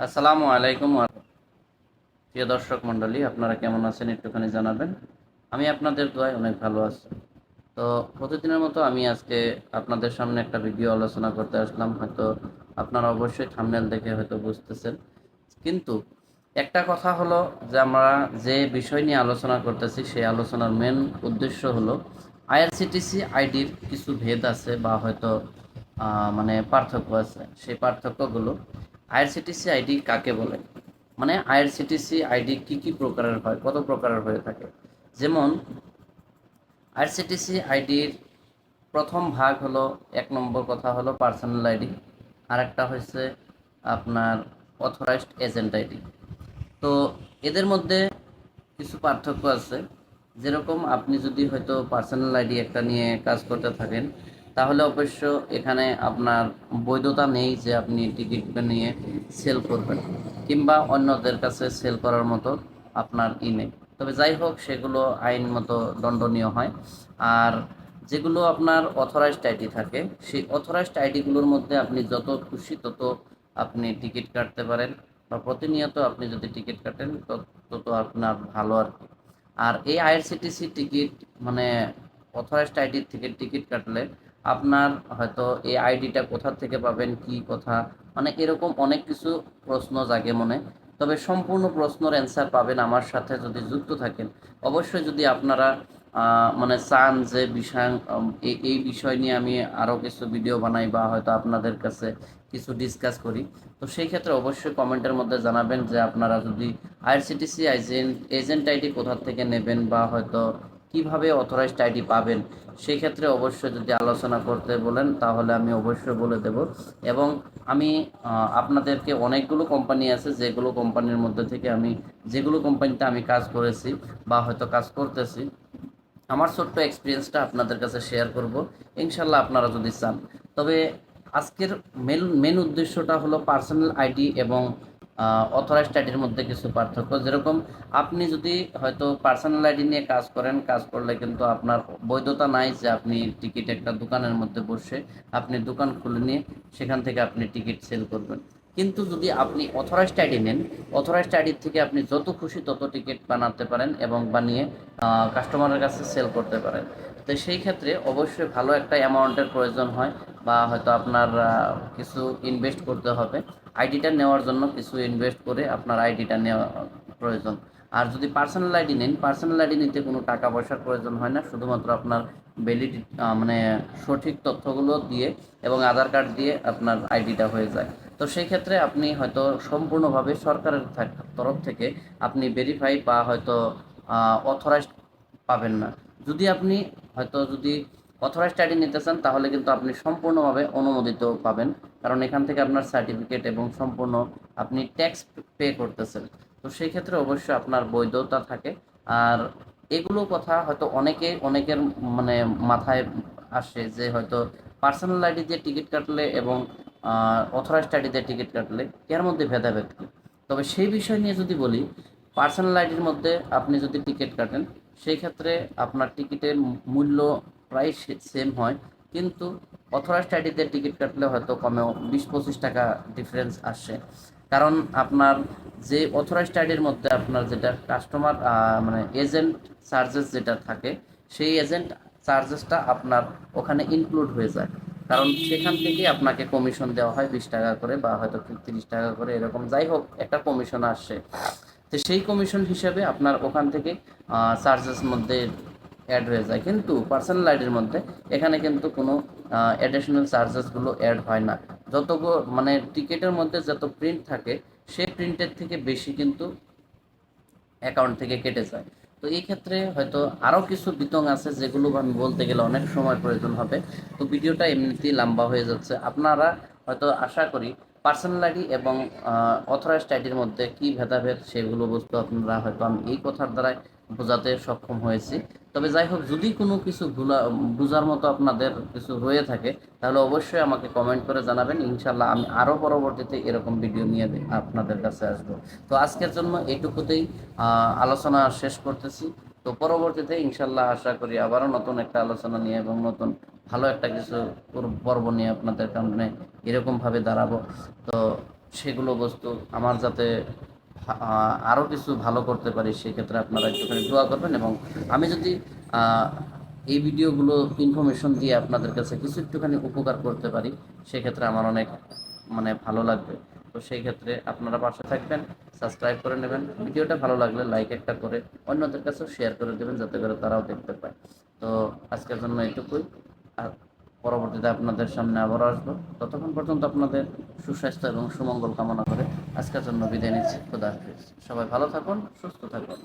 আসসালামু আলাইকুম প্রিয় দর্শক মণ্ডলী, আপনারা কেমন আছেন একটুখানি জানাবেন। আমি আপনাদের দোয়ায় অনেক ভালো আছি। তো প্রতিদিনের মতো আমি আজকে আপনাদের সামনে একটা ভিডিও আলোচনা করতে আসলাম। হয়তো আপনারা অবশ্যই থাম্বনেল দেখে হয়তো বুঝতেছেন, কিন্তু একটা কথা হলো যে আমরা যে বিষয় নিয়ে আলোচনা করতেছি সেই আলোচনার মেন উদ্দেশ্য হলো আইআরসিটিসি আইডির কিছু ভেদ আছে বা হয়তো মানে পার্থক্য আছে। সেই পার্থক্যগুলো, আইআরসিটিসি আইডি কাকে বলে, মানে আইআরসিটিসি আইডি কি কি প্রকারের হয়, কত প্রকারের হয়ে থাকে। যেমন আইআরসিটিসি আইডির প্রথম ভাগ হলো, এক নম্বর কথা হলো পার্সোনাল আইডি, আর একটা হচ্ছে আপনার অথরাইজড এজেন্ট আইডি। তো এদের মধ্যে কিছু পার্থক্য আছে। যেরকম আপনি যদি হয়তো পার্সোনাল আইডি একটা নিয়ে কাজ করতে থাকেন, তাহলে অবশ্য এখানে আপনার বৈধতা নেই যে আপনি টিকিট নিয়ে সেল করবেন কিংবা অন্যদের কাছে সেল করার মতো আপনার নেই। তবে যাই হোক, সেগুলো আইন মতো দণ্ডনীয় হয়। আর যেগুলো আপনার অথরাইজড আইডি থাকে, সেই অথরাইজড আইডিগুলোর মধ্যে আপনি যত খুশি তত আপনি টিকিট কাটতে পারেন, বা প্রতিনিয়ত আপনি যদি টিকিট কাটেন তত আপনার ভালো আর কি। আর এই আইআরসিটিসি টিকিট, মানে অথরাইজড আইডির থেকে টিকিট কাটলে আপনার হয়তো এই আইডিটা কোথা থেকে পাবেন, কি কথা, মানে এরকম অনেক কিছু প্রশ্ন জাগে মনে। তবে সম্পূর্ণ প্রশ্নের অ্যান্সার পাবেন আমার সাথে যদি যুক্ত থাকেন। অবশ্যই যদি আপনারা মানে চান যে বিষয়, এই বিষয় নিয়ে আমি আরও কিছু ভিডিও বানাই বা হয়তো আপনাদের কাছে কিছু ডিসকাস করি, তো সেই ক্ষেত্রে অবশ্যই কমেন্টের মধ্যে জানাবেন যে আপনারা যদি আইআরসিটিসি এজেন্ট আইডি কোথা থেকে নেবেন বা হয়তো কিভাবে অথরাইজড আইডি পাবেন। সেই ক্ষেত্রে অবশ্যই যদি আলোচনা করতে বলেন তাহলে আমি অবশ্যই বলে দেব। এবং আমি আপনাদেরকে, অনেকগুলো কোম্পানি আছে যেগুলো কোম্পানির মধ্যে থেকে আমি, যেগুলো কোম্পানিতে আমি কাজ করেছি বা হয়তো কাজ করতেছি, আমার ছোট্ট এক্সপিরিয়েন্সটা আপনাদের কাছে শেয়ার করব, ইনশাল্লাহ আপনারা যদি চান। তবে আজকের মেন উদ্দেশ্যটা হলো পার্সোনাল আইডি এবং অথরাইজড আইডির মধ্যে কিছু পার্থক্য। যেরকম আপনি যদি হয়তো পার্সোনাল আইডি নিয়ে কাজ করেন, কাজ করলে কিন্তু আপনার বৈধতা নাই যে আপনি টিকিট একটা দোকানের মধ্যে বসে আপনি দোকান খুলে নিয়ে সেখান থেকে আপনি টিকিট সেল করবেন। কিন্তু যদি আপনি অথরাইজড আইডি নেন, অথরাইজড আইডির থেকে আপনি যত খুশি তত টিকিট বানাতে পারেন এবং বানিয়ে কাস্টমারের কাছে সেল করতে পারেন। তো সেই ক্ষেত্রে অবশ্যই ভালো একটা অ্যামাউন্টের প্রয়োজন হয়, বা হয়তো আপনার কিছু ইনভেস্ট করতে হবে। আইডিটা নেওয়ার জন্য কিছু ইনভেস্ট করে আপনার আইডিটা নেওয়া প্রয়োজন। আর যদি পার্সোনাল আইডি নেন, পার্সোনাল আইডি নিতে কোনো টাকা পয়সার প্রয়োজন হয় না, শুধুমাত্র আপনার ভ্যালিডিটি, মানে সঠিক তথ্যগুলো দিয়ে এবং আধার কার্ড দিয়ে আপনার আইডিটা হয়ে যায়। তো সেই ক্ষেত্রে আপনি হয়তো সম্পূর্ণভাবে সরকারের তরফ থেকে আপনি ভেরিফাই বা হয়তো অথরাইজড পাবেন না। যদি আপনি হয়তো যদি অথরাইজড আইডি নিতে চান তাহলে কিন্তু আপনি সম্পূর্ণভাবে অনুমোদিত পাবেন, কারণ এখান থেকে আপনার সার্টিফিকেট এবং সম্পূর্ণ আপনি ট্যাক্স পে করতেছেন। তো সেই ক্ষেত্রে অবশ্যই আপনার বৈধতা থাকে। আর এগুলো কথা হয়তো অনেকের মানে মাথায় আসে যে হয়তো পার্সোনাল আইডি দিয়ে টিকিট কাটলে এবং অথরাইজড আইডি দিয়ে টিকিট কাটলে এর মধ্যে ভেদাভেদ কী। তবে সেই বিষয় নিয়ে যদি বলি, পার্সোনাল আইডির মধ্যে আপনি যদি টিকিট কাটেন, সেই ক্ষেত্রে আপনার টিকিটের মূল্য প্রায় সেম হয়, কিন্তু অথরাইজড আইডিতে টিকিট কাটলে হয়তো কমেও 20-25 টাকা ডিফারেন্স আসে। কারণ আপনার যে অথরাইজড আইডির মধ্যে আপনার যেটা কাস্টমার, মানে এজেন্ট চার্জেস যেটা থাকে, সেই এজেন্ট চার্জেসটা আপনার ওখানে ইনক্লুড হয়ে যায়। কারণ সেখান থেকেই আপনাকে কমিশন দেওয়া হয় 20 টাকা করে বা হয়তো 30 টাকা করে, এরকম যাই হোক একটা কমিশন আসে। তো সেই কমিশন হিসেবে আপনার ওখান থেকে চার্জেস মধ্যে অ্যাড হয়ে যায়, কিন্তু পার্সোনাল আইডির মধ্যে এখানে কিন্তু কোনো অ্যাডিশনাল চার্জেসগুলো অ্যাড হয় না। মানে টিকিটের মধ্যে যত প্রিন্ট থাকে সেই প্রিন্টের থেকে বেশি কিন্তু অ্যাকাউন্ট থেকে কেটে যায়। তো এই ক্ষেত্রে হয়তো আরও কিছু বিতং আছে যেগুলো আমি বলতে গেলে অনেক সময় প্রয়োজন হবে। তো ভিডিওটা এমনিতেই লম্বা হয়ে যাচ্ছে। আপনারা হয়তো, আশা করি, পার্সোনাল আইডি এবং অথরাইজড আইডির মধ্যে কী ভেদাভেদ সেগুলো বুঝতে আপনারা হয়তো আমি এই কথার দ্বারাই বোঝাতে সক্ষম হয়েছি। তবে যাই হোক, যদি কোনো কিছু বোঝার মতো আপনাদের কিছু হয়ে থাকে তাহলে অবশ্যই আমাকে কমেন্ট করে জানাবেন। ইনশাল্লাহ আমি আরও পরবর্তীতে এরকম ভিডিও নিয়ে আপনাদের কাছে আসবো। তো আজকের জন্য এইটুকুতেই আলোচনা শেষ করতেছি। তো পরবর্তীতে ইনশাল্লাহ আশা করি আবারও নতুন একটা আলোচনা নিয়ে এবং নতুন ভালো একটা কিছু পর্ব নিয়ে আপনাদের সামনে এরকমভাবে দাঁড়াবো। তো সেগুলো বস্তু আমার যাতে আরও কিছু ভালো করতে পারি, সেক্ষেত্রে আপনারা একটুখানি দোয়া করবেন। এবং আমি যদি আহ, এই ভিডিওগুলো ইনফরমেশন দিয়ে আপনাদের কাছে কিছু একটুখানি উপকার করতে পারি, সেক্ষেত্রে আমার অনেক মানে ভালো লাগবে। তো সেই ক্ষেত্রে আপনারা পাশে থাকবেন, সাবস্ক্রাইব করে নেবেন, ভিডিওটা ভালো লাগলে লাইক একটা করে অন্যদের কাছেও শেয়ার করে দেবেন, যাতে করে তারাও দেখতে পায়। তো আজকের জন্য এইটুকুই। আর পরবর্তীতে আপনাদের সামনে আবারও আসবো। ততক্ষণ পর্যন্ত আপনাদের সুস্বাস্থ্য এবং সুমঙ্গল কামনা করে আজকের জন্য বিদায় নিচ্ছি। খোদা হাফিজ। সবাই ভালো থাকুন, সুস্থ থাকুন।